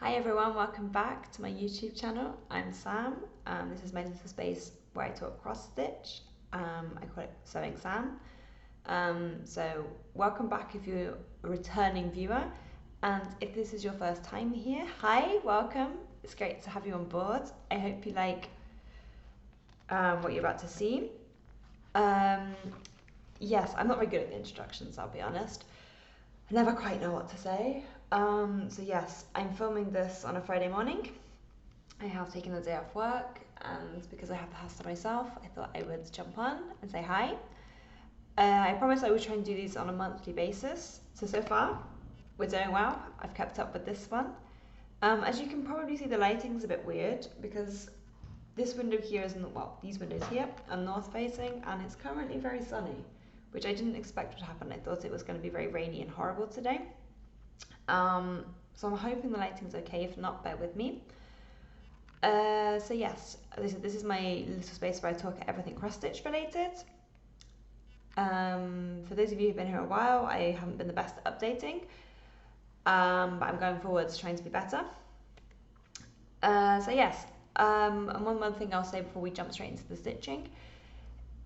Hi everyone, welcome back to my YouTube channel. I'm Sam. This is my little space where I talk cross stitch. I call it Sewing Sam. So welcome back if you're a returning viewer, and if this is your first time here, hi, welcome. It's great to have you on board. I hope you like what you're about to see. Yes, I'm not very good at the introductions, I'll be honest. I never quite know what to say. So yes, I'm filming this on a Friday morning. I have taken the day off work, and because I have the house to myself, I thought I would jump on and say hi. I promised I would try and do these on a monthly basis. So far, we're doing well. I've kept up with this one. As you can probably see, the lighting's a bit weird because this window here is, these windows here are north facing, and it's currently very sunny, which I didn't expect would happen. I thought it was going to be very rainy and horrible today. So I'm hoping the lighting's okay. If not, bear with me. So yes, this is my little space where I talk everything cross stitch related. For those of you who've been here a while, I haven't been the best at updating, but I'm going forwards trying to be better. So yes, and one thing I'll say before we jump straight into the stitching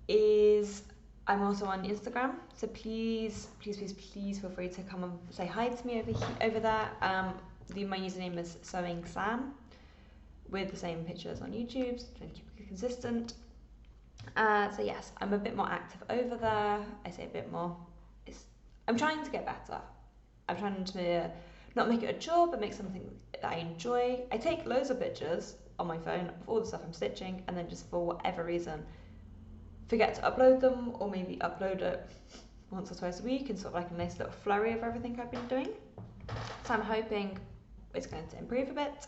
is I'm also on Instagram, so please feel free to come and say hi to me over there. My username is Sewing Sam, with the same pictures on YouTube, so trying to keep it consistent. So yes, I'm a bit more active over there. I say a bit more. I'm trying to get better. I'm trying to not make it a chore, but make something that I enjoy. I take loads of pictures on my phone of all the stuff I'm stitching, and then just for whatever reason forget to upload them, or maybe upload it once or twice a week and sort of like a nice little flurry of everything I've been doing. So I'm hoping it's going to improve a bit,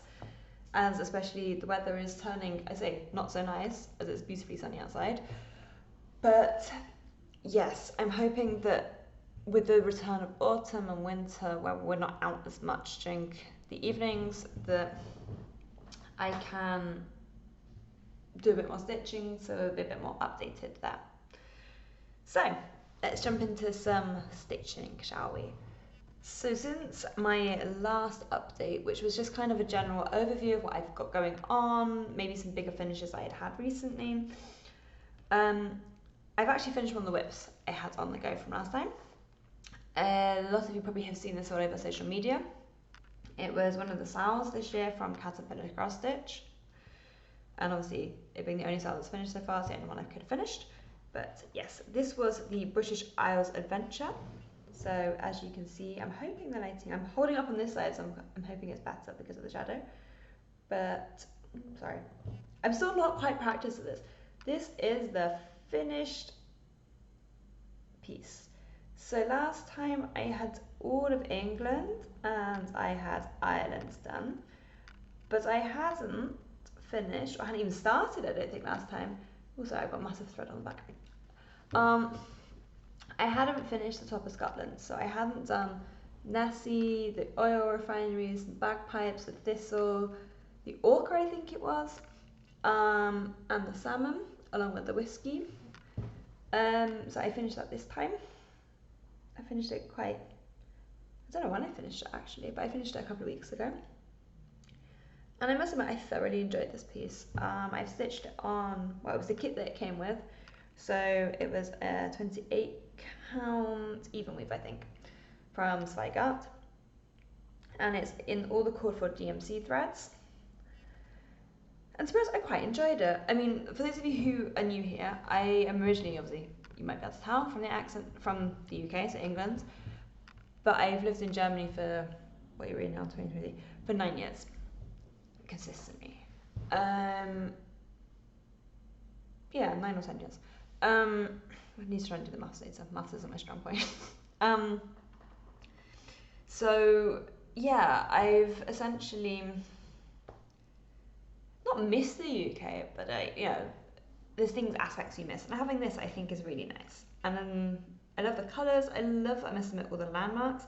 as especially the weather is turning, I say, not so nice, as it's beautifully sunny outside. But yes, I'm hoping that with the return of autumn and winter, where we're not out as much during the evenings, that I can do a bit more stitching, so be a bit more updated there. So let's jump into some stitching, shall we? So since my last update, which was just kind of a general overview of what I've got going on, maybe some bigger finishes I had recently, I've actually finished one of the whips I had on the go from last time. A lot of you probably have seen this all over social media. It was one of the sales this year from Caterpillar Cross Stitch. And obviously, it being the only sale that's finished so far, it's the only one I could have finished. But yes, this was the British Isles Adventure. So as you can see, I'm hoping the lighting, I'm holding up on this side, so I'm hoping it's better because of the shadow. But, sorry, I'm still not quite practiced at this. This is the finished piece. So last time I had all of England and I had Ireland done, but I hadn't finished, or I hadn't even started, I don't think, last time. Oh, sorry, I've got massive thread on the back. I hadn't finished the top of Scotland, so I hadn't done Nessie, the oil refineries, the bagpipes, the thistle, the orca, I think it was, and the salmon, along with the whiskey. So I finished that this time. I finished it I don't know when I finished it actually, but I finished it a couple of weeks ago. And I must admit, I thoroughly enjoyed this piece. I've stitched it on, well, it was the kit that it came with. So it was a 28 count even weave, I think, from Zweigart. And it's in all the called for DMC threads. And to be honest, I quite enjoyed it. I mean, for those of you who are new here, I am originally, obviously, you might be able to tell from the accent, from the UK, so England. But I've lived in Germany for, what are you reading now, 2020, for 9 years. Consistently. Yeah, 9 or 10 years. I need to try and do the maths later. Maths isn't my strong point. So yeah, I've essentially not missed the UK, but there's aspects you miss, and having this I think is really nice. And I love the colours. I must admit, all the landmarks.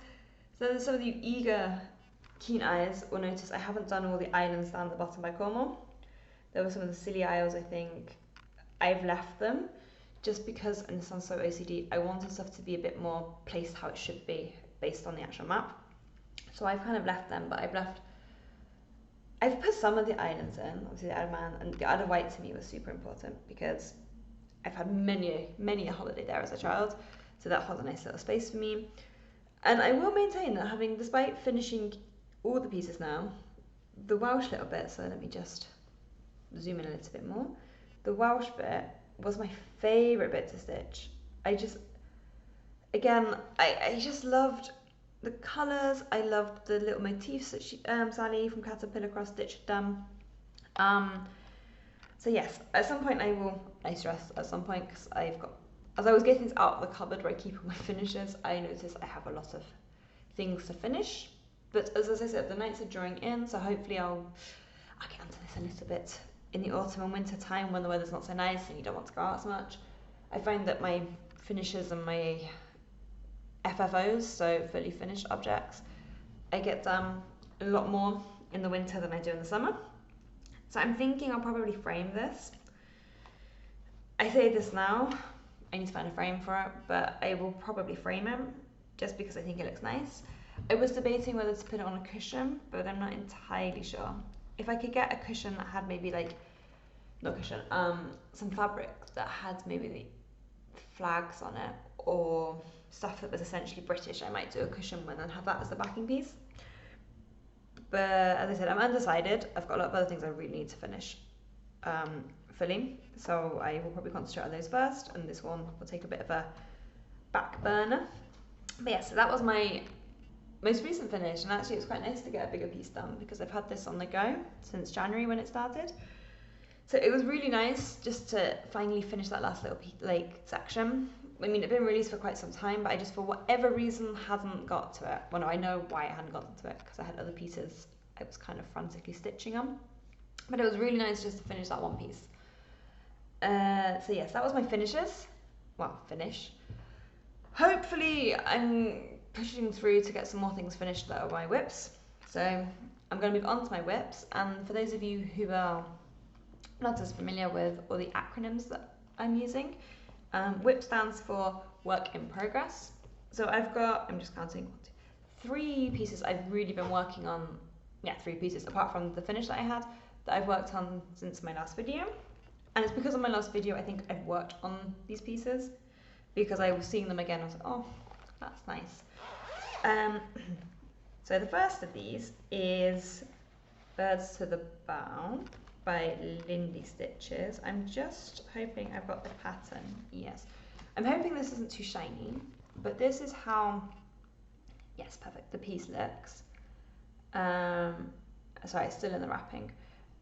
So there's some of you eager keen eyes will notice I haven't done all the islands down the bottom by Cornwall. There were some of the silly isles, I think. I've left them just because, and this sounds so OCD, I wanted stuff to be a bit more placed how it should be based on the actual map. So I've kind of left them, but I've left I've put some of the islands in, obviously the Isle of Man, and the Isle of Wight to me was super important because I've had many a holiday there as a child, so that holds a nice little space for me. And I will maintain that having, despite finishing all the pieces now, the Welsh little bit, so let me just zoom in a little bit more, the Welsh bit was my favourite bit to stitch. I just loved the colours. I loved the little motifs that Sally from Caterpillar Cross Stitch had done. So yes, at some point I stress at some point, because as I was getting things out of the cupboard where I keep all my finishes, I noticed I have a lot of things to finish. But as I said, the nights are drawing in, so hopefully I'll get onto this a little bit in the autumn and winter time when the weather's not so nice and you don't want to go out as much. I find that my finishes and my FFOs, so fully finished objects, I get done a lot more in the winter than I do in the summer. So I'm thinking I'll probably frame this. I say this now, I need to find a frame for it, but I will probably frame it just because I think it looks nice. I was debating whether to put it on a cushion, but I'm not entirely sure. If I could get a cushion that had maybe some fabric that had maybe the flags on it, or stuff that was essentially British, I might do a cushion with and have that as the backing piece. But as I said, I'm undecided. I've got a lot of other things I really need to finish fully, so I will probably concentrate on those first, and this one will take a bit of a back burner. But yeah, so that was my most recent finish, and actually it was quite nice to get a bigger piece done because I've had this on the go since January when it started. So it was really nice just to finally finish that last little section. I mean, it'd been released for quite some time, but I just, for whatever reason, hadn't got to it. Well, no, I know why I hadn't gotten to it, because I had other pieces I was kind of frantically stitching on. But it was really nice just to finish that one piece. So yes, that was my finishes. Well, finish. Hopefully, I'm pushing through to get some more things finished that are my whips. So I'm going to move on to my whips. And for those of you who are not as familiar with all the acronyms that I'm using, WIP stands for Work in Progress. So I'm just counting, 3 pieces I've really been working on. Yeah, 3 pieces, apart from the finish that I had, that I've worked on since my last video. And it's because of my last video I think I've worked on these pieces, because I was seeing them again. I was like, oh, that's nice. So the first of these is Birds to the Bow by Lindy Stitches. I'm just hoping I've got the pattern. Yes, I'm hoping this isn't too shiny, but this is how, yes, perfect, the piece looks. Sorry, it's still in the wrapping.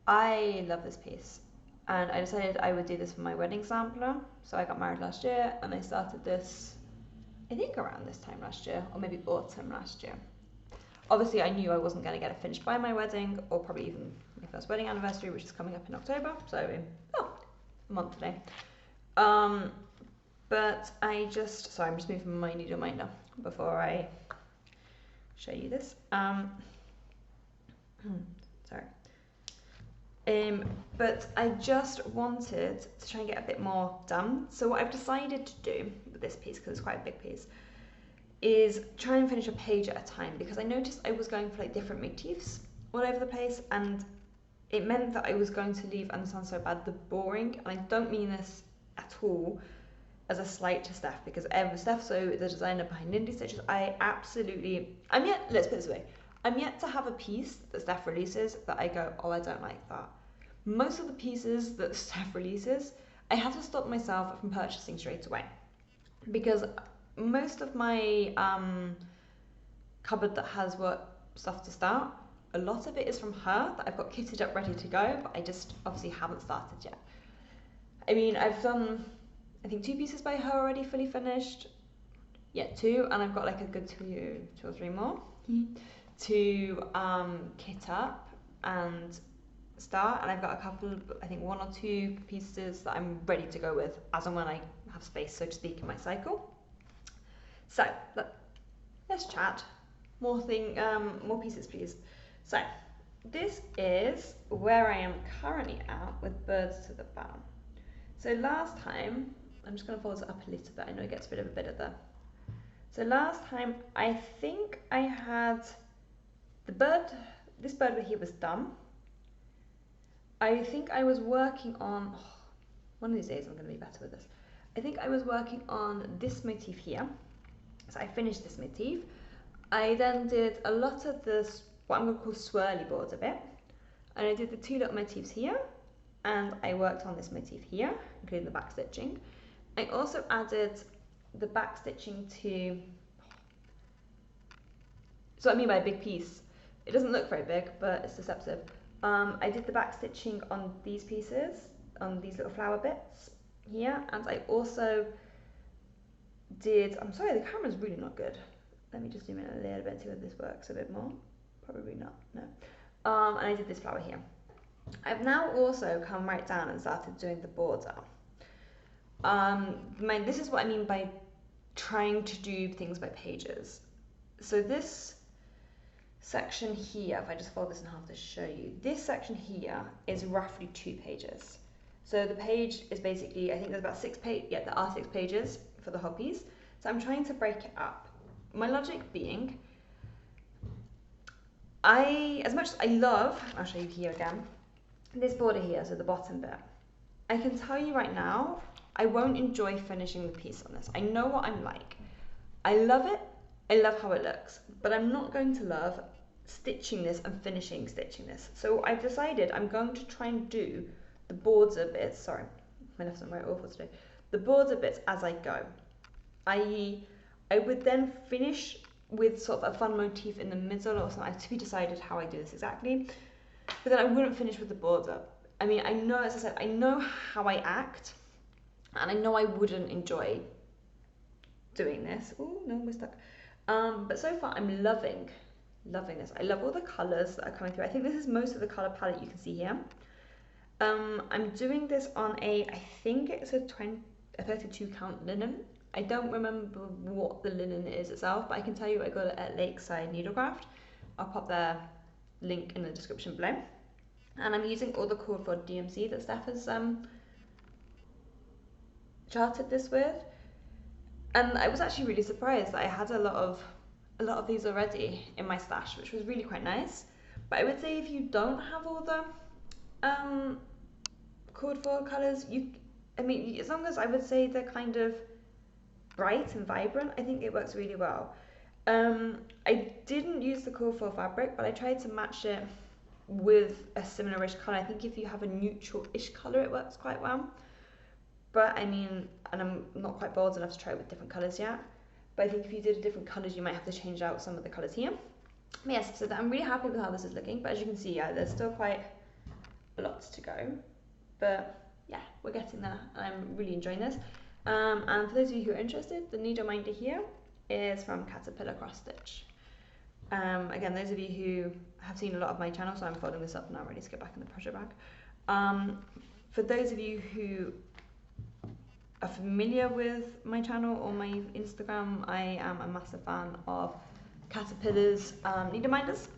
I love this piece, and I decided I would do this for my wedding sampler. So I got married last year, and I started this, I think around this time last year, or maybe autumn last year. Obviously I knew I wasn't going to get it finished by my wedding, or probably even my first wedding anniversary, which is coming up in October, so in a month today. But I'm just moving my needle minder before I show you this. But I just wanted to try and get a bit more done. So what I've decided to do with this piece, because it's quite a big piece, is try and finish a page at a time, because I noticed I was going for like different motifs all over the place, and it meant that I was going to leave, and it sounds so bad, the boring, and I don't mean this at all as a slight to Steph, because Steph, so the designer behind Lindy Stitches, let's put it this way, I'm yet to have a piece that Steph releases that I go, oh, I don't like that. Most of the pieces that Steph releases, I have to stop myself from purchasing straight away, because most of my cupboard that has stuff to start, a lot of it is from her that I've got kitted up ready to go, but I just obviously haven't started yet. I mean, I've done, I think 2 pieces by her already fully finished. Yeah, 2, and I've got like a good 2 or 3 more to kit up and start, and I've got a couple, I think 1 or 2 pieces that I'm ready to go with as and when I have space, so to speak, in my cycle. So let's chat more pieces, please. So this is where I am currently at with Birds to the Bow. So last time, I'm just going to fold it up a little bit, I know it gets rid of a bit of the, so last time I think I had this bird here was done, I think I was working on, one of these days I'm going to be better with this. I think I was working on this motif here. So I finished this motif. I then did a lot of this, what I'm going to call swirly boards a bit. And I did the two little motifs here. And I worked on this motif here, including the back stitching. I also added the back stitching to, so what I mean by a big piece, it doesn't look very big, but it's deceptive. I did the back stitching on these pieces, on these little flower bits here, and I also did, I'm sorry, the camera's really not good. Let me just zoom in a little bit, see whether this works a bit more. Probably not, no. And I did this flower here. I've now also come right down and started doing the border. This is what I mean by trying to do things by pages. So this section here, if I just fold this in half to show you, this section here is roughly 2 pages. So the page is basically, I think there's about 6 pages, yeah, there are 6 pages for the whole piece. So I'm trying to break it up. My logic being, as much as I love, I'll show you here again, this border here, so the bottom bit, I can tell you right now, I won't enjoy finishing the piece on this. I know what I'm like. I love it, I love how it looks, but I'm not going to love stitching this and finishing stitching this. So I've decided I'm going to try and do the border bits, sorry, my left's not very awful today, the border bits as I go. I would then finish with sort of a fun motif in the middle or something, to be decided how I do this exactly, but then I wouldn't finish with the border. I mean, I know, as I said, I know how I act, and I know I wouldn't enjoy doing this. Oh no, we're stuck. But so far I'm loving this. I love all the colours that are coming through. I think this is most of the colour palette you can see here. I'm doing this on I think it's a 32 count linen. I don't remember what the linen is itself, but I can tell you I got it at Lakeside Needlecraft. I'll pop their link in the description below. And I'm using all the cord for DMC that Steph has charted this with. And I was actually really surprised that I had a lot of these already in my stash, which was really quite nice. But I would say if you don't have all the cord foil colours, I mean, as long as I would say they're kind of bright and vibrant, I think it works really well. I didn't use the cord foil fabric, but I tried to match it with a similar-ish colour. I think if you have a neutral-ish colour, it works quite well. But I mean, and I'm not quite bold enough to try it with different colours yet, but I think if you did different colours, you might have to change out some of the colours here. But yes, so I'm really happy with how this is looking, but as you can see, yeah, there's still quite a lot to go. But yeah, we're getting there, and I'm really enjoying this. And for those of you who are interested, the needle minder here is from Caterpillar Cross Stitch. Again, those of you who have seen a lot of my channel, so I'm folding this up now, ready to get back in the project bag. For those of you who are familiar with my channel or my Instagram, I am a massive fan of Caterpillar's needle minders.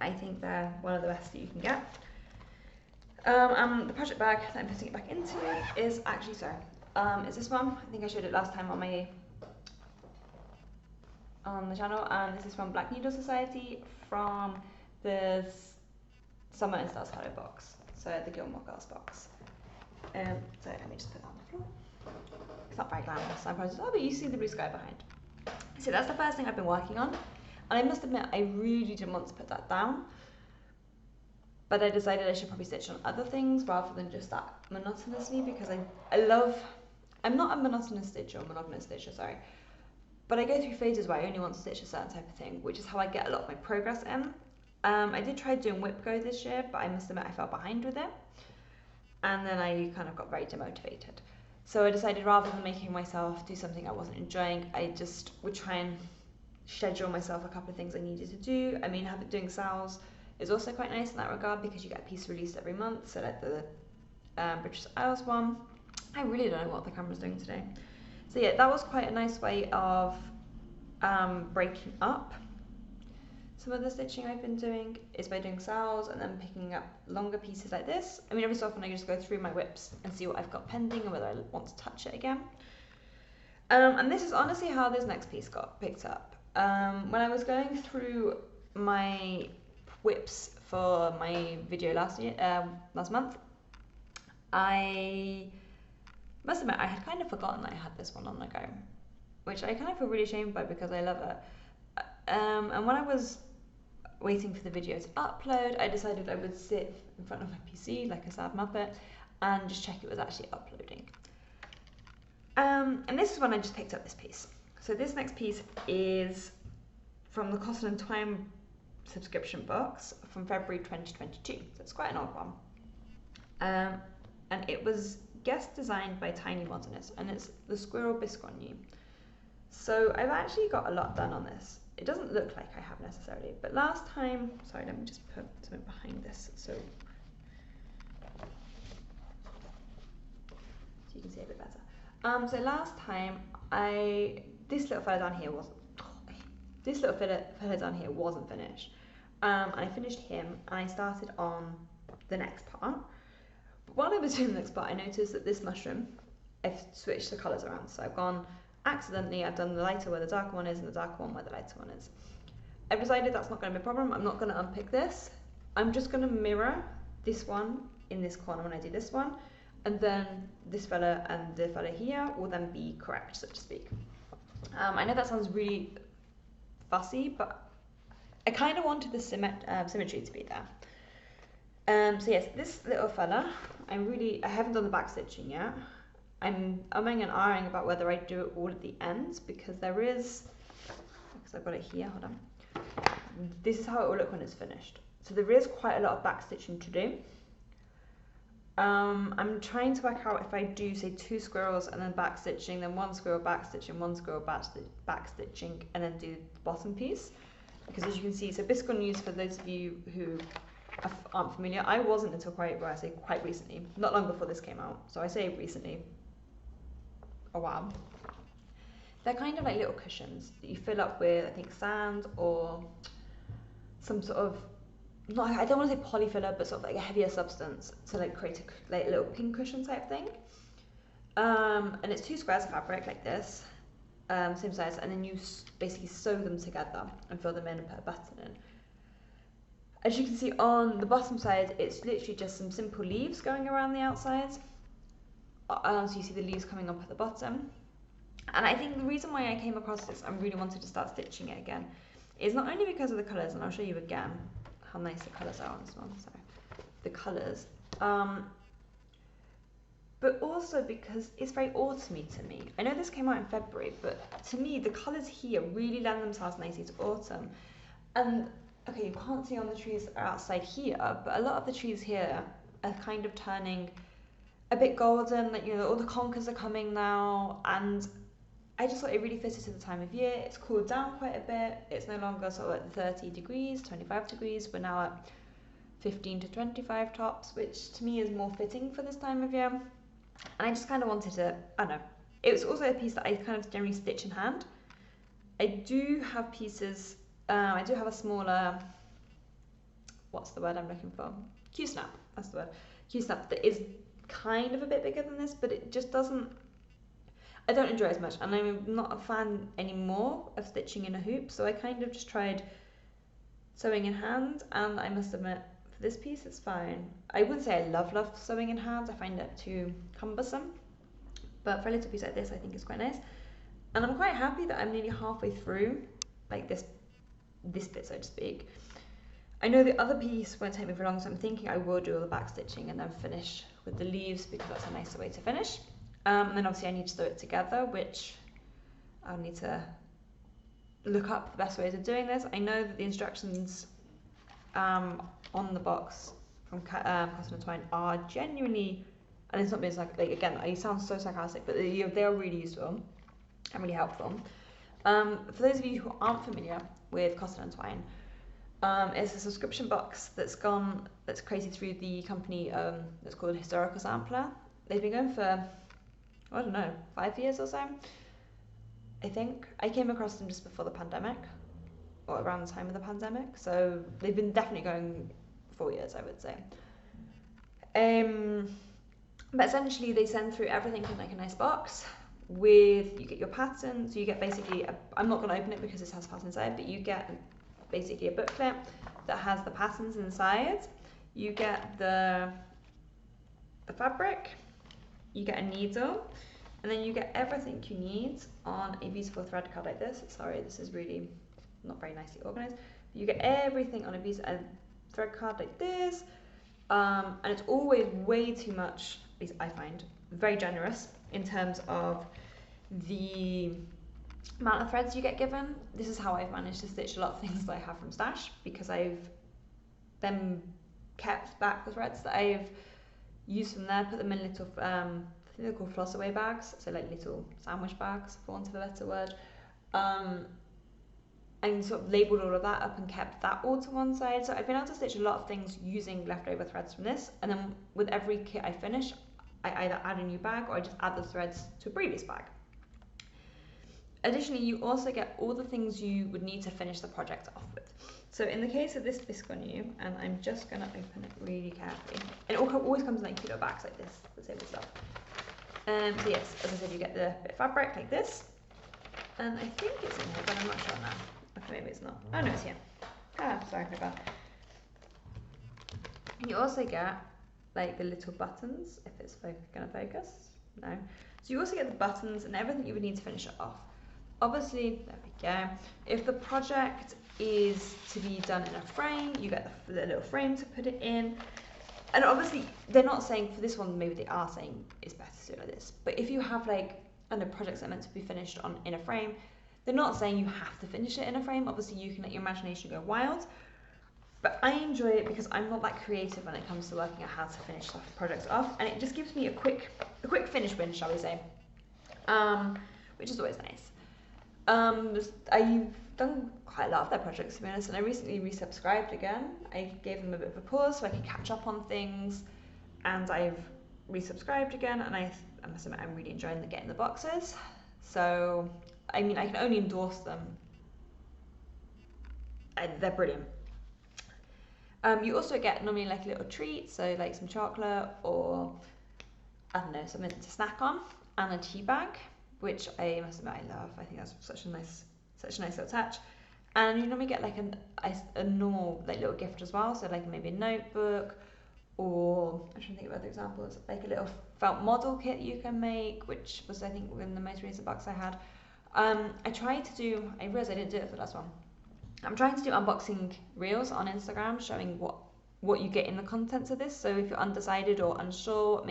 I think they're one of the best that you can get. The project bag that I'm putting it back into is actually, it's this one. I think I showed it last time on the channel, and this is from Black Needle Society from the Summer and Stars Hollow box, so the Gilmore Girls box. So let me just put that on the floor. It's not very glamorous, I promise. Oh, but you see the blue sky behind. So that's the first thing I've been working on, and I must admit I really didn't want to put that down, but I decided I should probably stitch on other things rather than just that monotonously, because I'm not a monotonous stitcher, sorry. But I go through phases where I only want to stitch a certain type of thing, which is how I get a lot of my progress in. I did try doing whip go this year, but I must admit I fell behind with it. And then I kind of got very demotivated. So I decided rather than making myself do something I wasn't enjoying, I just would try and schedule myself a couple of things I needed to do. I mean, doing sales is also quite nice in that regard, because you get a piece released every month. So like the British Isles one. I really don't know what the camera's doing today. So yeah, that was quite a nice way of breaking up some of the stitching I've been doing, is by doing sales and then picking up longer pieces like this. I mean, every so often I just go through my whips and see what I've got pending and whether I want to touch it again. And this is honestly how this next piece got picked up. When I was going through my whips for my video last month, I must admit I had kind of forgotten that I had this one on the go, which I kind of feel really ashamed by because I love it. And when I was waiting for the video to upload, I decided I would sit in front of my PC like a sad muppet and just check it was actually uploading. And this is when I just picked up this piece. So this next piece is from the Cotton & Twine subscription box from February 2022. So it's quite an old one. And it was guest designed by Tiny Modernist, and it's the Squirrel Biscogne. So I've actually got a lot done on this. It doesn't look like I have necessarily, but last time, sorry, let me just put something behind this so you can see it a bit better. So last time this little fella down here wasn't finished. And I finished him and I started on the next part. But while I was doing the next part, I noticed that this mushroom, I've switched the colours around. So I've done the lighter where the darker one is and the darker one where the lighter one is. I've decided that's not going to be a problem. I'm not going to unpick this. I'm just going to mirror this one in this corner when I do this one. And then this fella and the fella here will then be correct, so to speak. I know that sounds really fussy, but I kind of wanted the symmetry to be there. So yes, this little fella, I haven't done the back stitching yet. I'm umming and ahhing about whether I do it all at the ends because because I've got it here, hold on. This is how it will look when it's finished. So there is quite a lot of back stitching to do. I'm trying to work out if I do say 2 squirrels and then back stitching, then 1 squirrel back stitching, 1 squirrel back stitching, and then do the bottom piece. Because as you can see, so biscognes, for those of you who aren't familiar, I wasn't until quite recently, not long before this came out. So I say recently, a while. They're kind of like little cushions that you fill up with, I think, sand or some sort of, I don't want to say polyfiller, but sort of like a heavier substance to like create a little pin cushion type thing. And it's 2 squares of fabric like this, same size, and then you basically sew them together and fill them in and put a button in. As you can see on the bottom side, it's literally just some simple leaves going around the outside. So you see the leaves coming up at the bottom. And I think the reason why I came across this and really wanted to start stitching it again is not only because of the colours, and I'll show you again how nice the colours are on this one, so the colours, but also because it's very autumny to me. I know this came out in February, but to me the colours here really lend themselves nicely to autumn. And okay, you can't see on the trees that are outside here, but a lot of the trees here are kind of turning a bit golden, like, you know, all the conkers are coming now, and I just thought it really fitted to the time of year. It's cooled down quite a bit. It's no longer sort of at 30 degrees, 25 degrees. We're now at 15 to 25 tops, which to me is more fitting for this time of year. And I just kind of wanted to, I don't know. It was also a piece that I kind of generally stitch in hand. I do have pieces, I do have a smaller, what's the word I'm looking for? Q-snap, that's the word. Q-snap that is kind of a bit bigger than this, but it just doesn't, I don't enjoy it as much, and I'm not a fan anymore of stitching in a hoop, so I kind of just tried sewing in hand, and I must admit, for this piece it's fine. I wouldn't say I love sewing in hand, I find it too cumbersome, but for a little piece like this I think it's quite nice, and I'm quite happy that I'm nearly halfway through, like this bit, so to speak. I know the other piece won't take me for long, so I'm thinking I will do all the back stitching and then finish with the leaves because that's a nicer way to finish. And then obviously I need to sew it together, which I'll need to look up the best ways of doing this. I know that the instructions on the box from Cotton & Twine are genuinely, and it's not being like again, I sound so sarcastic, but they are really useful and really helpful. For those of you who aren't familiar with Cotton & Twine, it's a subscription box that's created through the company that's called Historical Sampler. They've been going for, I don't know, 5 years or so, I think. I came across them just before the pandemic, or around the time of the pandemic, so they've been definitely going 4 years, I would say. But essentially they send through everything in like a nice box with, you get your pattern, so you get basically, I'm not going to open it because this has pattern inside, but you get basically a booklet that has the patterns inside. You get the fabric, you get a needle, and then you get everything you need on a beautiful thread card like this. Sorry, this is really not very nicely organized. You get everything on a thread card like this, and it's always way too much, at least I find, very generous in terms of the amount of threads you get given. This is how I've managed to stitch a lot of things that I have from Stash, because I've then kept back the threads that I've used from there, put them in little, I think they're called floss away bags, so like little sandwich bags, for want of a better word, and sort of labelled all of that up and kept that all to one side. So I've been able to stitch a lot of things using leftover threads from this, and then with every kit I finish, I either add a new bag or I just add the threads to a previous bag. Additionally, you also get all the things you would need to finish the project off with. So in the case of this Bisque on You, and I'm just going to open it really carefully, and it always comes in like cute little bags like this, the same stuff. So yes, as I said, you get the bit of fabric like this, and I think it's in here, but I'm not sure now. Okay, maybe it's not. Oh no, it's here. Ah, sorry, I forgot. You also get like the little buttons, if it's going to focus. No. So you also get the buttons and everything you would need to finish it off. Obviously, there we go. If the project is to be done in a frame, you get the little frame to put it in. And obviously, they're not saying, for this one, maybe they are saying it's better to do it like this. But if you have like, I know, projects that are meant to be finished in a frame, they're not saying you have to finish it in a frame. Obviously, you can let your imagination go wild. But I enjoy it because I'm not that creative when it comes to working out how to finish projects off. And it just gives me a quick finish win, shall we say. Which is always nice. I've done quite a lot of their projects, to be honest, and I recently resubscribed again. I gave them a bit of a pause so I could catch up on things, and I've resubscribed again, and I must admit I'm really enjoying getting the boxes. So, I mean, I can only endorse them. They're brilliant. You also get normally like a little treat, so like some chocolate or, I don't know, something to snack on, and a tea bag, which I must admit I love. I think that's such a nice little touch. And you normally get like a normal like little gift as well, so like maybe a notebook, or I'm trying to think of other examples, like a little felt model kit you can make, which was I think in the most recent box I had. I realised I didn't do it for the last one. I'm trying to do unboxing reels on Instagram showing what you get in the contents of this. So if you're undecided or unsure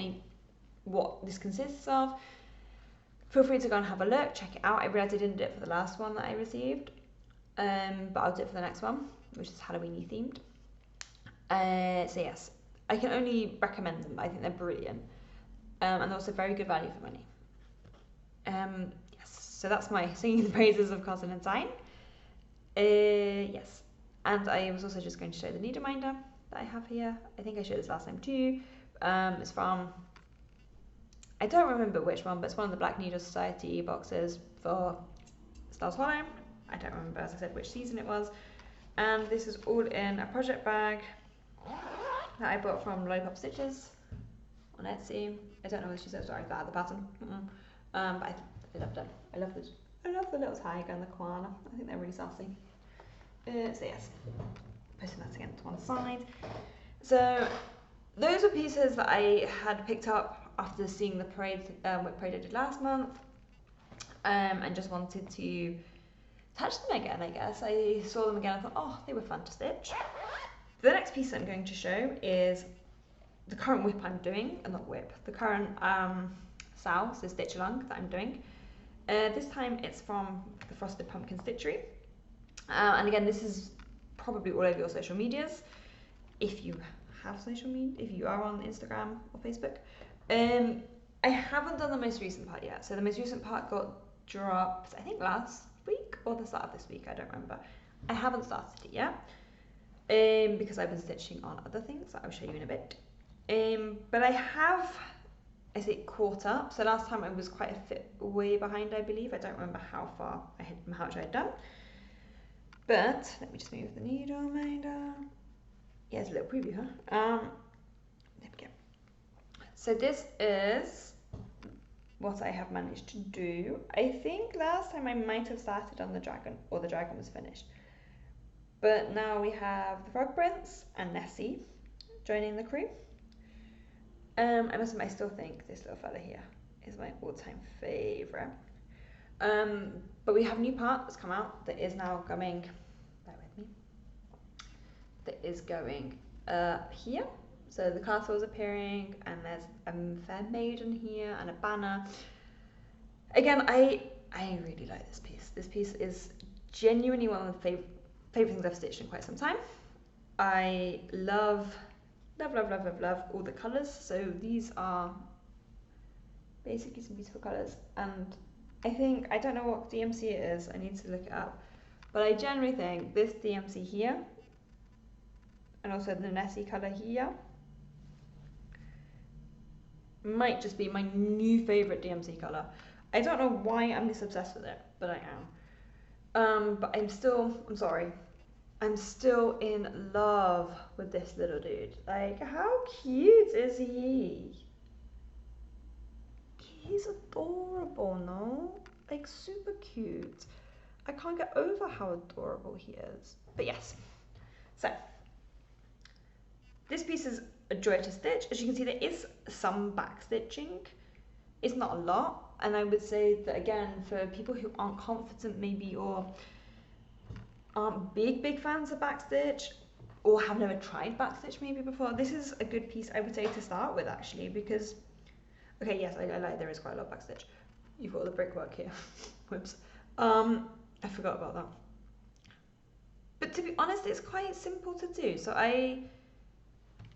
what this consists of, feel free to go and have a look, check it out. I realised I didn't do it for the last one that I received, but I'll do it for the next one, which is Halloween-y themed. So yes, I can only recommend them. I think they're brilliant, and they're also very good value for money. Yes, so that's my singing the praises of Cotton and Tyne. Yes, and I was also just going to show the needle minder that I have here. I think I showed this last time too. It's from, I don't remember which one, but it's one of the Black Needle Society boxes for Stars Hollow. I don't remember, as I said, which season it was. And this is all in a project bag that I bought from Lollipop Stitches on Etsy. I don't know whether she said sorry about the pattern. But I loved it. I love the little tiger in the corner. I think they're really sassy. So yes, posting that again to one side. So those are pieces that I had picked up after seeing the parade, what parade I did last month, and just wanted to touch them again, I guess. I saw them again and thought, oh, they were fun to stitch. The next piece I'm going to show is the current whip I'm doing, not whip, the current sow, so stitch along that I'm doing. This time it's from the Frosted Pumpkin Stitchery, and again this is probably all over your social medias if you have social media, if you are on Instagram or Facebook. I haven't done the most recent part yet, so the most recent part got dropped I think last week or the start of this week, I don't remember. I haven't started it yet because I've been stitching on other things that I'll show you in a bit, but I have, I say, caught up. So last time I was quite a bit way behind, I believe. I don't remember how much I had done. But let me just move the needle minder. Yeah, it's a little preview, huh? There we go. So this is what I have managed to do. I think last time I might have started on the dragon, or the dragon was finished. But now we have the Frog Prince and Nessie joining the crew. I must admit, I still think this little fella here is my all-time favourite. But we have a new part that's come out that is now going, bear with me, that is going here. So the castle is appearing, and there's a fair maiden here and a banner. Again, I really like this piece. This piece is genuinely one of the favourite things I've stitched in quite some time. I love all the colours. So these are basically some beautiful colours, and I don't know what DMC it is, I need to look it up, but I generally think this DMC here and also the Nessie colour here might just be my new favourite DMC colour. I don't know why I'm this obsessed with it, but I am. But I'm still in love with this little dude. Like, how cute is he? He's adorable, no? Like, super cute. I can't get over how adorable he is. But yes. So, this piece is a joy to stitch. As you can see, there is some back stitching. It's not a lot. And I would say that, again, for people who aren't confident maybe or aren't big fans of backstitch or have never tried backstitch maybe before, this is a good piece, I would say, to start with, actually, because, okay, yes, I lied, there is quite a lot of backstitch. You've got all the brickwork here. Whoops. I forgot about that. But to be honest, it's quite simple to do, so I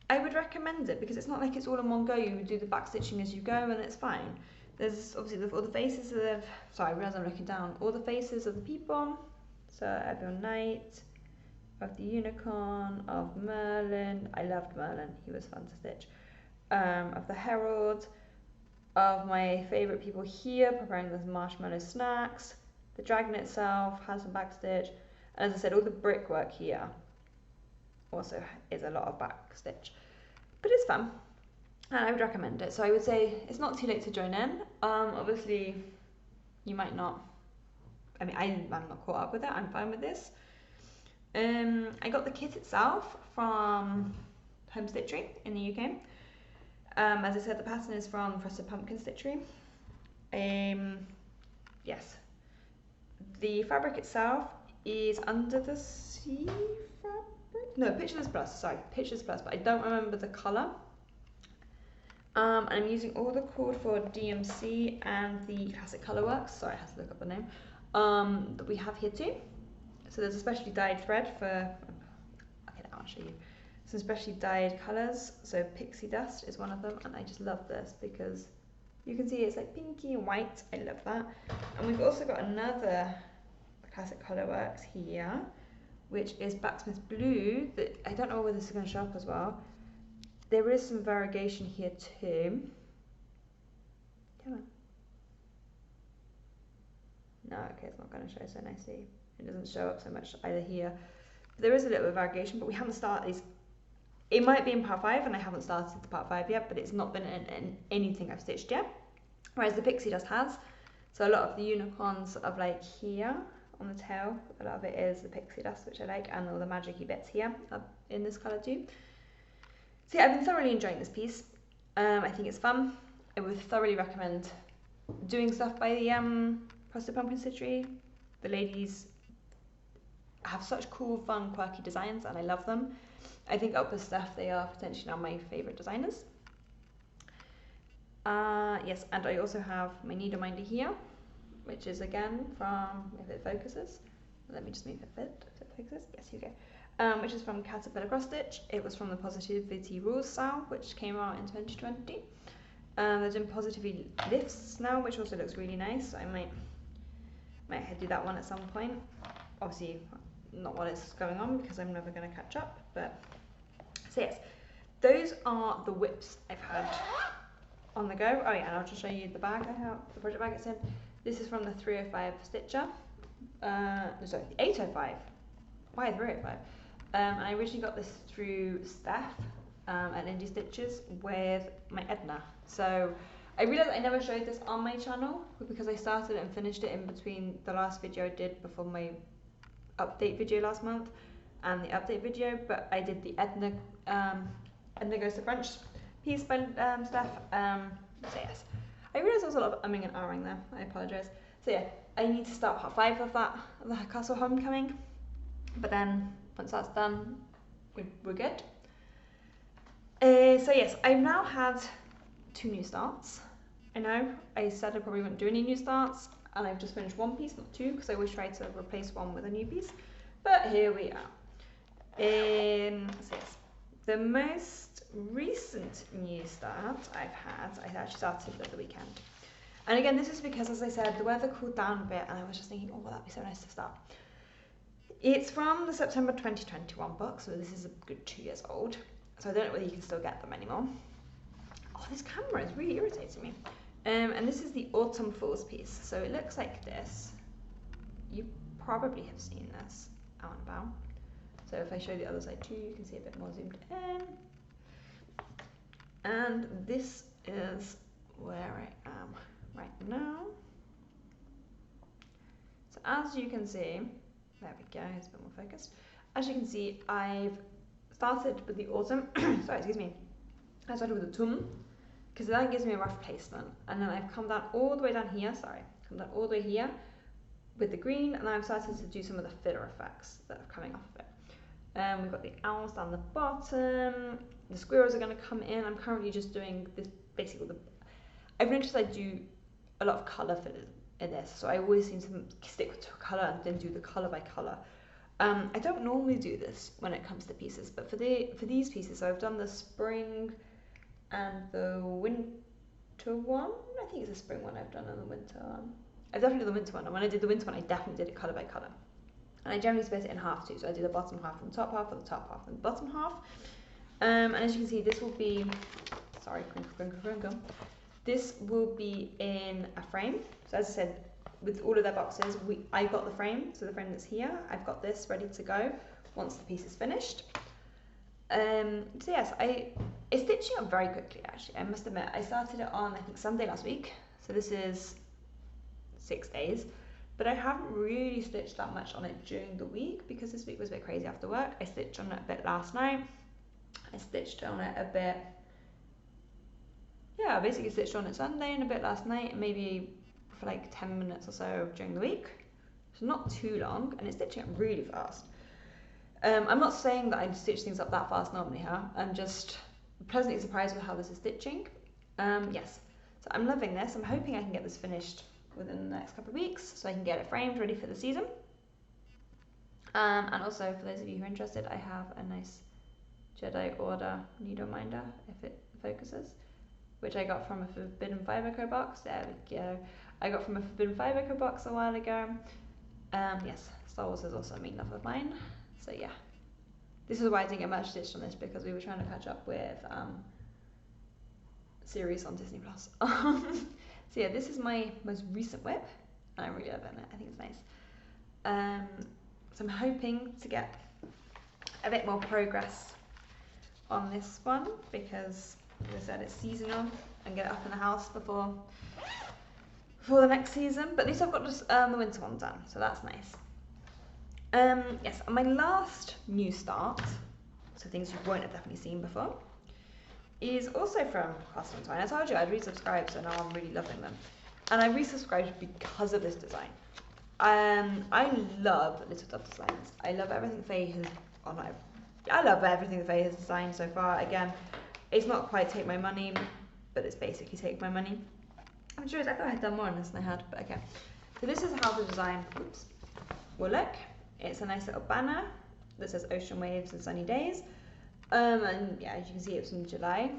would recommend it, because it's not like it's all in one go. You do the backstitching as you go and it's fine. There's obviously all the faces of, sorry, I realise I'm looking down, all the faces of the people. So Everyone Knight, of the Unicorn, of Merlin, I loved Merlin, he was fun to stitch, of the Herald, of my favourite people here, preparing the marshmallow snacks, the dragon itself has some backstitch, and as I said, all the brickwork here also is a lot of backstitch, but it's fun, and I would recommend it. So I would say it's not too late to join in. Obviously, you might not, I mean, I'm not caught up with it, I'm fine with this. I got the kit itself from Home Stitchery in the UK. As I said, the pattern is from Frosted Pumpkin Stitchery. Yes. The fabric itself is Under the Sea fabric? No, Pictures Plus, sorry, Pictures Plus, but I don't remember the colour. And I'm using all the cord for DMC and the Classic Colourworks, sorry, I have to look up the name, that we have here too. So there's a specially dyed thread for, okay, I'll show you, some specially dyed colours. So Pixie Dust is one of them, and I just love this because you can see it's like pinky and white. I love that. And we've also got another Classic Colourworks here, which is Blacksmith Blue, that I don't know whether this is going to show up as well. There is some variegation here too. Come on. No, okay, it's not going to show so nicely. It doesn't show up so much either here. But there is a little bit of variegation, but we haven't started these. It might be in part 5, and I haven't started the part 5 yet, but it's not been in anything I've stitched yet. Whereas the Pixie Dust has. So a lot of the unicorns of like here on the tail, a lot of it is the Pixie Dust, which I like, and all the magic-y bits here in this colour too. So yeah, I've been thoroughly enjoying this piece. I think it's fun. I would thoroughly recommend doing stuff by the Frosted Pumpkin Stitchery. The ladies have such cool, fun, quirky designs, and I love them. I think Upper Stuff, they are potentially now my favourite designers. Yes, and I also have my needle minder here, which is again from, if it focuses, let me just move it a bit, if it focuses, yes, here we go. Which is from Caterpillar Cross Stitch. It was from the Positivity Rules style, which came out in 2020. They're doing Positivity Lifts now, which also looks really nice. So I might do that one at some point. Obviously, not while it's going on, because I'm never going to catch up. But so yes, those are the whips I've had on the go. Oh yeah, and I'll just show you the bag I have, the project bag it's in. This is from the 305 Stitcher. Sorry, the 805. Why 305? And I originally got this through Steph at Indie Stitches with my Edna. So I realised I never showed this on my channel because I started it and finished it in between the last video I did before my update video last month and the update video, but I did the Edna Goes to Brunch piece by Steph. So yes, I realised there was a lot of umming and ahhing there. I apologise. So yeah, I need to start part 5 of that, of the Castle Homecoming. But then once that's done, we're good. So yes, I've now had 2 new starts. I know I said I probably wouldn't do any new starts, and I've just finished 1 piece, not 2, because I always try to replace 1 with a new piece. But here we are. So yes, the most recent new start I've had, I actually started at the weekend. And again, this is because, as I said, the weather cooled down a bit, and I was just thinking, oh, well, that'd be so nice to start. It's from the September 2021 book, so this is a good 2 years old. So I don't know whether you can still get them anymore. Oh, this camera is really irritating me. And this is the Autumn Falls piece. So it looks like this. You probably have seen this out and about. So if I show the other side too, you can see a bit more zoomed in. And this is where I am right now. So as you can see, there we go, it's a bit more focused. As you can see, I've started with the autumn, sorry, excuse me. I started with the tum, because that gives me a rough placement. And then I've come down all the way down here, come down all the way here with the green, and I've started to do some of the filler effects that are coming off of it. We've got the owls down the bottom, the squirrels are going to come in. I'm currently just doing this, basically, I've noticed I do a lot of colour fillers in this, so I always seem to stick to colour and then do the colour by colour. I don't normally do this when it comes to pieces, but for these pieces, so I've done the spring and the winter one. I think it's the spring one I've done and the winter one. I've definitely done the winter one, and when I did the winter one, I definitely did it colour by colour. And I generally split it in half too, so I do the bottom half and the top half, or the top half and the bottom half. And as you can see, this will be, sorry, crinkle. This will be in a frame. So as I said, with all of their boxes, I got the frame, so the frame that's here, I've got this ready to go once the piece is finished. So yes, it's stitching up very quickly actually, I must admit. I started it on, I think, Sunday last week, so this is 6 days, but I haven't really stitched that much on it during the week because this week was a bit crazy after work. I stitched on it a bit last night, I stitched on it a bit, yeah, I basically stitched on it Sunday and a bit last night, and maybe for like 10 minutes or so during the week, so not too long, and it's stitching up really fast. I'm not saying that I stitch things up that fast normally, I'm just pleasantly surprised with how this is stitching. Yes, so I'm loving this. I'm hoping I can get this finished within the next couple of weeks so I can get it framed ready for the season. And also, for those of you who are interested, I have a nice Jedi Order needle minder, if it focuses, which I got from a Forbidden Fibre Co box. There we go. I got from a Forbidden Fibre Co box a while ago. Yes, Star Wars is also a main love of mine. So yeah, this is why I didn't get much stitched on this, because we were trying to catch up with series on Disney Plus. So yeah, this is my most recent whip, and I'm really loving it. I think it's nice. So I'm hoping to get a bit more progress on this one because, as I said, it's seasonal and get it up in the house before the next season. But at least I've got just, the winter one done, so that's nice. Yes, and my last new start, so things you won't have definitely seen before, is also from Custom Twine. I told you I'd resubscribed, so now I'm really loving them. And I resubscribed because of this design. I love Little Dove Designs. I love everything Faye has, I love everything Faye has designed so far. Again, it's not quite Take My Money, but it's basically Take My Money. I'm sure I thought I had done more on this than I had, but okay. So this is how the design will look. It's a nice little banner that says Ocean Waves and Sunny Days. And yeah, as you can see, it's from July.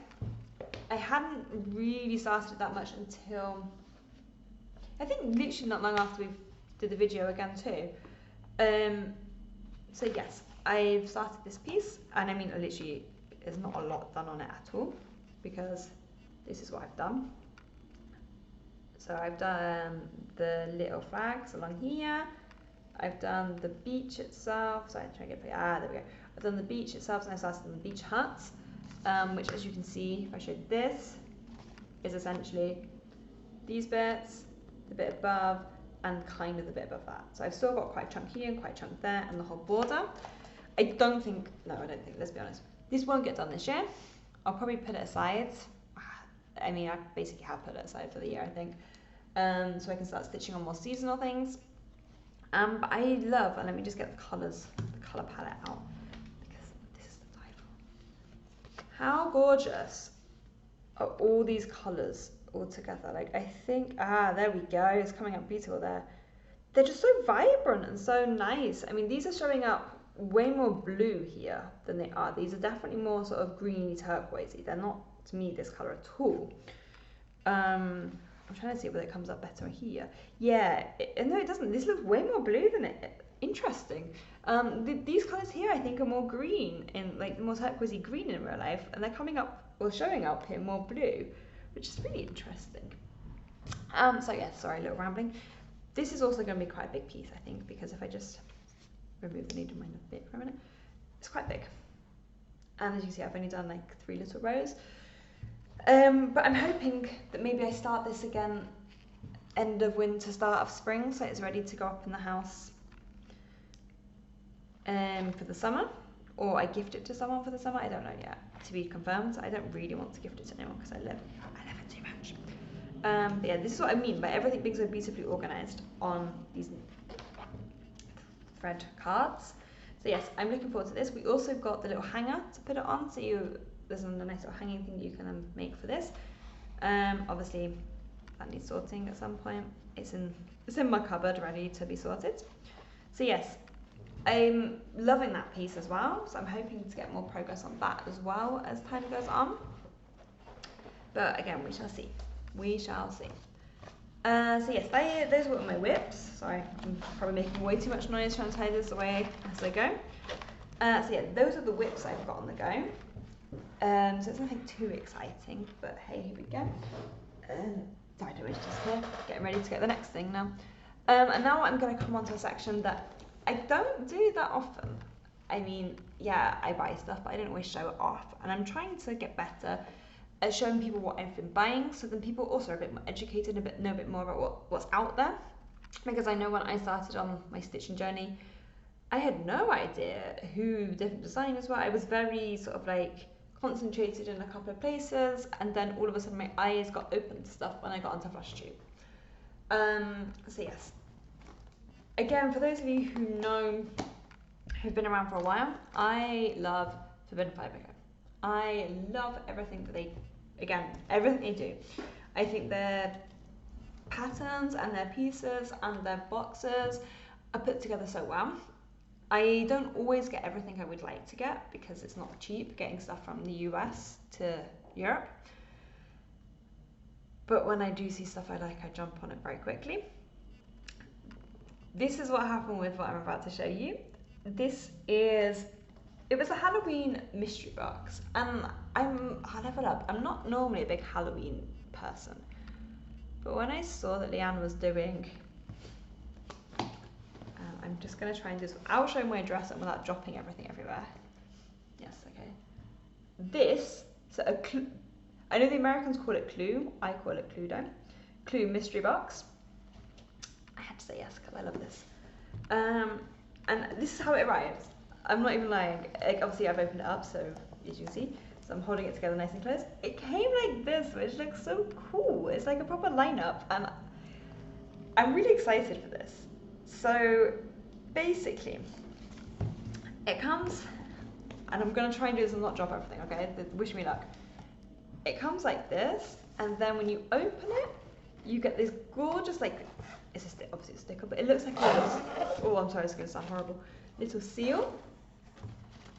I hadn't really started it that much until, I think literally not long after we did the video again too. So yes, I've started this piece, and I mean literally there's not a lot done on it at all, because this is what I've done. So I've done the little flags along here, I've done the beach itself, so I'm trying to get, there we go. I've done the beach itself, and I started on the beach huts, which, as you can see, if I showed this, is essentially these bits, the bit above, and kind of the bit above that. So I've still got quite a chunk here and quite a chunk there, and the whole border. I don't think, let's be honest. This won't get done this year. I'll probably put it aside. I mean, I basically have put it aside for the year, I think. So I can start stitching on more seasonal things. But I love, and let me just get the colours, the colour palette out, because this is the title. How gorgeous are all these colours all together? Like, I think, there we go, it's coming out beautiful there. They're just so vibrant and so nice. I mean, these are showing up way more blue here than they are. These are definitely more sort of greeny turquoisey. They're not, to me, this colour at all. I'm trying to see whether it comes up better here. Yeah, no, it doesn't. This looks way more blue than it. Interesting. These colours here, I think, are more green, in like more turquoisey green in real life, and they're coming up or showing up here more blue, which is really interesting. So yeah, sorry, a little rambling. This is also going to be quite a big piece, I think, because if I just remove the needle minder bit for a minute, it's quite big. And as you see, I've only done like 3 little rows. But I'm hoping that maybe I start this again end of winter, start of spring, so it's ready to go up in the house for the summer, or I gift it to someone for the summer. I don't know yet, to be confirmed. I don't really want to gift it to anyone because I love it too much. But yeah, this is what I mean by everything being so beautifully organised on these thread cards. So yes, I'm looking forward to this. We also got the little hanger to put it on, so there's a nice little hanging thing you can make for this. Obviously that needs sorting at some point. It's in my cupboard ready to be sorted. So yes, I'm loving that piece as well, so I'm hoping to get more progress on that as well as time goes on. But again, we shall see. We shall see. So yes, those were my whips. Sorry, I'm probably making way too much noise trying to tie this away as I go. So yeah, those are the whips I've got on the go. So it's nothing too exciting, but hey, here we go. Sorry, I was just here, getting ready to get the next thing now. And now I'm going to come on to a section that I don't do that often. I mean, yeah, I buy stuff, but I don't always show it off. And I'm trying to get better at showing people what I've been buying, so then people also are a bit more educated, know a bit more about what's out there. Because I know when I started on my stitching journey, I had no idea who different designers were. I was very sort of like concentrated in a couple of places, and then all of a sudden my eyes got open to stuff when I got onto FlossTube. So yes, again, for those of you who've been around for a while, I love Forbidden Fibre Co. I love everything that everything they do. I think their patterns and their pieces and their boxes are put together so well. I don't always get everything I would like to get because it's not cheap getting stuff from the US to Europe. But when I do see stuff I like, I jump on it very quickly. This is what happened with what I'm about to show you. It was a Halloween mystery box, and I'll level up. I'm not normally a big Halloween person, but when I saw that Leanne was doing, I'm just going to try and do this. I'll show my address without dropping everything everywhere. Yes, okay. This, I know the Americans call it Clue, I call it Cluedo. Clue mystery box. I had to say yes because I love this. And this is how it arrives. I'm not even lying. Obviously I've opened it up, so as you can see, so I'm holding it together nice and close. It came like this, which looks so cool. It's like a proper lineup, and I'm really excited for this. So basically, it comes, and I'm gonna try and do this and not drop everything, okay? Wish me luck. It comes like this, and then when you open it, you get this gorgeous, like, obviously a sticker, but it looks like a little, oh, I'm sorry, it's gonna sound horrible, little seal.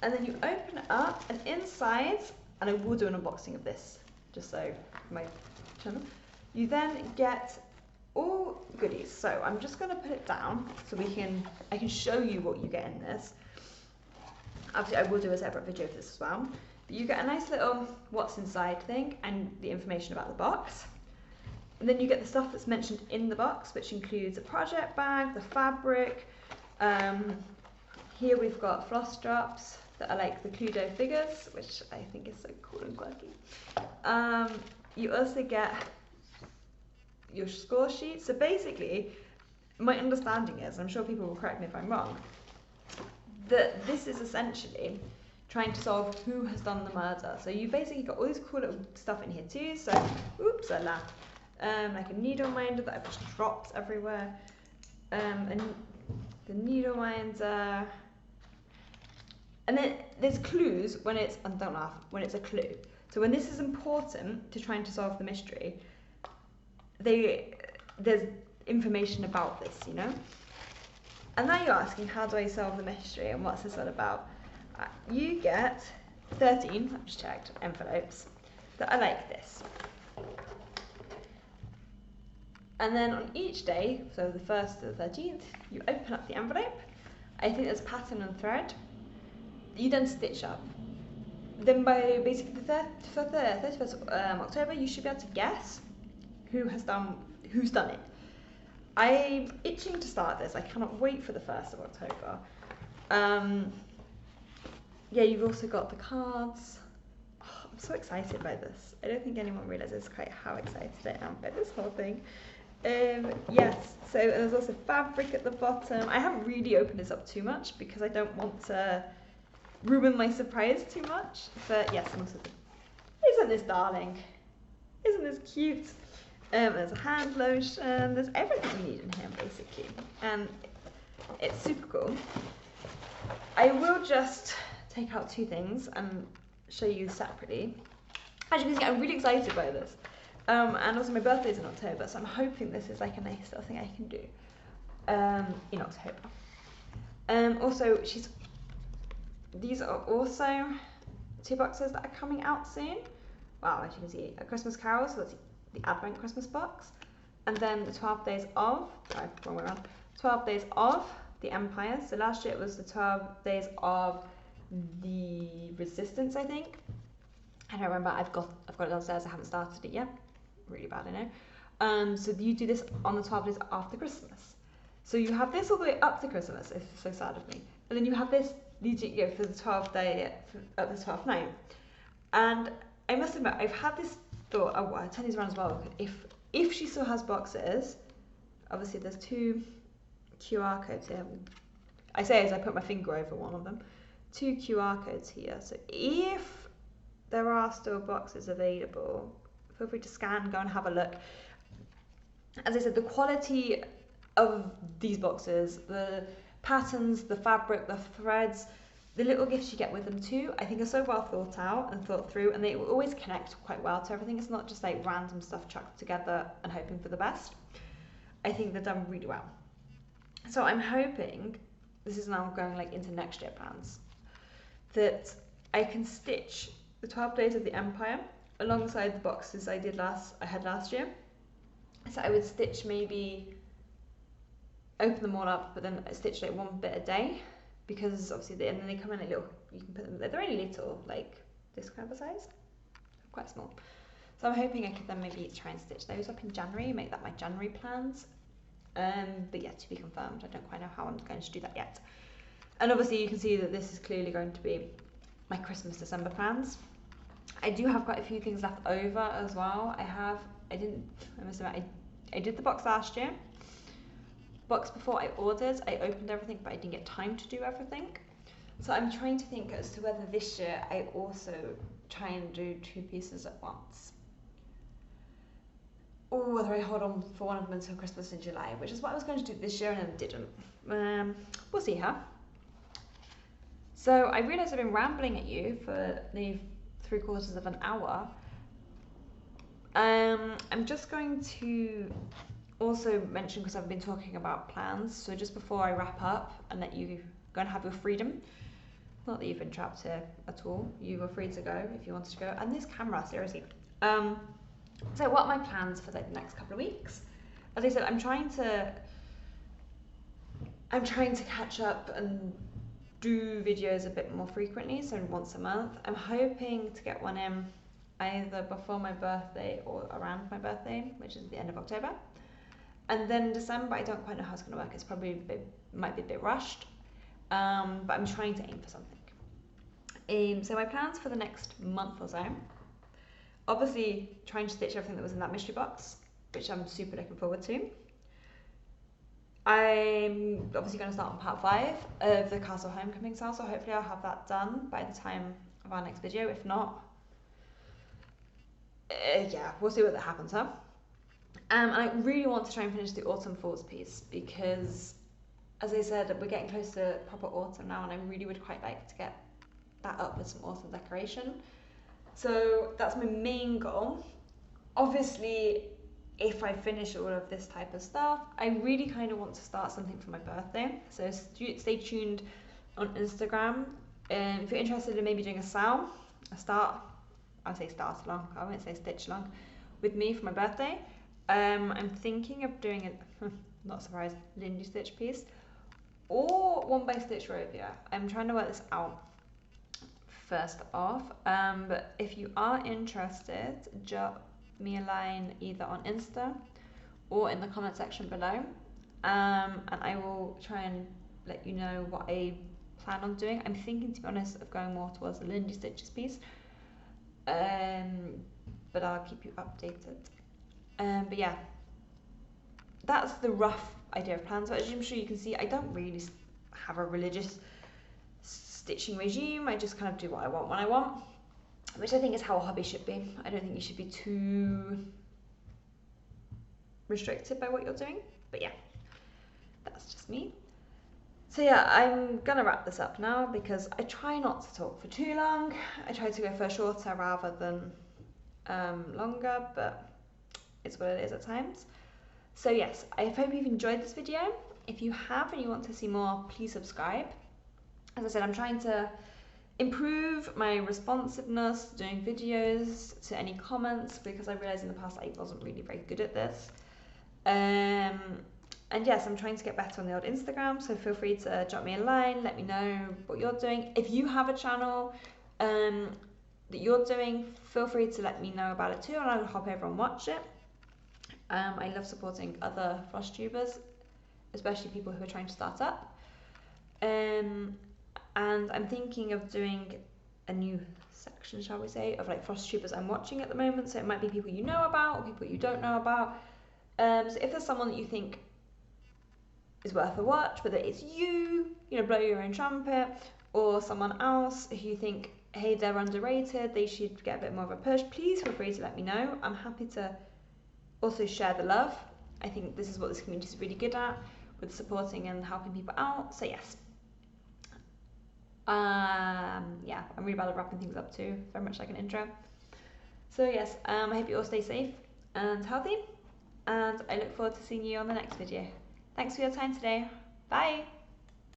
And then you open it up, and inside, and I will do an unboxing of this, just so my channel, you then get all goodies. So I'm just going to put it down so I can show you what you get in this. Obviously, I will do a separate video for this as well. But you get a nice little what's inside thing and the information about the box. And then you get the stuff that's mentioned in the box, which includes a project bag, the fabric. Here we've got floss drops that are like the Cluedo figures, which I think is so cool and quirky. You also get your score sheet. So basically, my understanding is, I'm sure people will correct me if I'm wrong, this is essentially trying to solve who has done the murder. So you basically got all this cool little stuff in here too. So, oops, a la, like a needle minder that I've just dropped everywhere. And the needle minder. And then there's clues when it's, and don't laugh, when it's a clue. So when this is important to trying to solve the mystery, there's information about this, you know? And now you're asking, how do I solve the mystery and what's this all about? You get 13, I've just checked, envelopes that are like this. And then on each day, so the 1st to the 13th, you open up the envelope. I think there's pattern and thread. You then stitch up. Then by basically the 31st October, you should be able to guess who's done it. I'm itching to start this. I cannot wait for the 1st of October. Yeah, you've also got the cards. Oh, I'm so excited by this. I don't think anyone realises quite how excited I am by this whole thing. Yes, so there's also fabric at the bottom. I haven't really opened this up too much because I don't want to ruin my surprise too much. But yes, I'm also, isn't this darling? Isn't this cute? There's a hand lotion. There's everything you need in here basically, and it's super cool. I will just take out 2 things and show you separately. As you can see, I'm really excited by this. And also my birthday's in October, so I'm hoping this is like a nice little thing I can do in October. Also, these are also 2 boxes that are coming out soon. Wow, as you can see, A Christmas Carol, so that's the Advent Christmas box. And then the 12 days of, sorry, wrong way around, 12 days of the Empire. So last year it was the 12 days of the Resistance, I think. I don't remember, I've got it downstairs, I haven't started it yet. Really bad, I know. So you do this on the 12 days after Christmas. So you have this all the way up to Christmas, it's so sad of me. And then you have this leading you for the 12th day at the 12th night. And I must admit, I've had this thought, oh, I'll turn these around as well. If she still has boxes, obviously there's 2 QR codes here. I say as I put my finger over one of them. 2 QR codes here. So if there are still boxes available, feel free to scan, go and have a look. As I said, the quality of these boxes, the patterns, the fabric, the threads, the little gifts you get with them too, I think are so well thought out and thought through, and they will always connect quite well to everything. It's not just like random stuff chucked together and hoping for the best. I think they're done really well. So I'm hoping, this is now going like into next year plans, that I can stitch the 12 days of the Empire alongside the boxes I had last year. So I would stitch, maybe open them all up, but then stitch like 1 bit a day, because obviously and then they come in like little, you can put them, they're only little, like this kind of a size, quite small. So I'm hoping I could then maybe try and stitch those up in January, make that my January plans. But yet to be confirmed. I don't quite know how I'm going to do that yet. And obviously you can see that this is clearly going to be my Christmas December plans. I do have quite a few things left over as well. I must admit, I did the box last year. Box before I ordered, I opened everything, but I didn't get time to do everything. So I'm trying to think as to whether this year I also try and do 2 pieces at once. Or whether I hold on for one of them until Christmas in July, which is what I was going to do this year and then didn't. We'll see how. So I realise I've been rambling at you for nearly 3/4 of an hour. I'm just going to also mention, because I've been talking about plans, so just before I wrap up and let you go and have your freedom, not that you've been trapped here at all, you were free to go if you wanted to go, and this camera, seriously. So what are my plans for like the next couple of weeks? As I said, I'm trying to catch up and do videos a bit more frequently, so once a month. I'm hoping to get one in either before my birthday or around my birthday, which is the end of October. And then December, I don't quite know how it's going to work. It's probably might be a bit rushed, but I'm trying to aim for something. So my plans for the next month or so, obviously trying to stitch everything that was in that mystery box, which I'm super looking forward to. I'm obviously going to start on part 5 of the Castle Homecoming style, so hopefully I'll have that done by the time of our next video. If not, yeah, we'll see what that happens, huh? And I really want to try and finish the Autumn Falls piece because, as I said, we're getting close to proper autumn now, and I really would quite like to get that up with some autumn decoration. So that's my main goal. Obviously, if I finish all of this type of stuff, I really kind of want to start something for my birthday. So stay tuned on Instagram. If you're interested in maybe doing a start along, I won't say stitch along, with me for my birthday. I'm thinking of doing a, not surprised, Lindy Stitch piece or one by Stitch Rovia. I'm trying to work this out first off. But if you are interested, drop me a line either on Insta or in the comment section below, and I will try and let you know what I plan on doing. I'm thinking, to be honest, of going more towards the Lindy Stitches piece, but I'll keep you updated. But yeah, that's the rough idea of plans. But as I'm sure you can see, I don't really have a religious stitching regime. I just kind of do what I want when I want, which I think is how a hobby should be. I don't think you should be too restricted by what you're doing, but yeah, that's just me. So yeah, I'm gonna wrap this up now because I try not to talk for too long. I try to go for shorter rather than longer, but it's what it is at times. So yes, I hope you've enjoyed this video. If you have and you want to see more, please subscribe. As I said, I'm trying to improve my responsiveness doing videos to any comments because I realised in the past I wasn't really very good at this. And yes, I'm trying to get better on the old Instagram, so feel free to drop me a line, let me know what you're doing. If you have a channel that you're doing, feel free to let me know about it too, and I will hop over and watch it. I love supporting other FlossTubers, especially people who are trying to start up. And I'm thinking of doing a new section, shall we say, of like FlossTubers I'm watching at the moment. So it might be people you know about or people you don't know about. So if there's someone that you think is worth a watch, whether it's you know, blow your own trumpet, or someone else who you think, hey, they're underrated, they should get a bit more of a push, please feel free to let me know. I'm happy to also share the love. I think this is what this community is really good at, with supporting and helping people out. So yes. Yeah, I'm really bad at wrapping things up too, very much like an intro. So yes, I hope you all stay safe and healthy, and I look forward to seeing you on the next video. Thanks for your time today. Bye!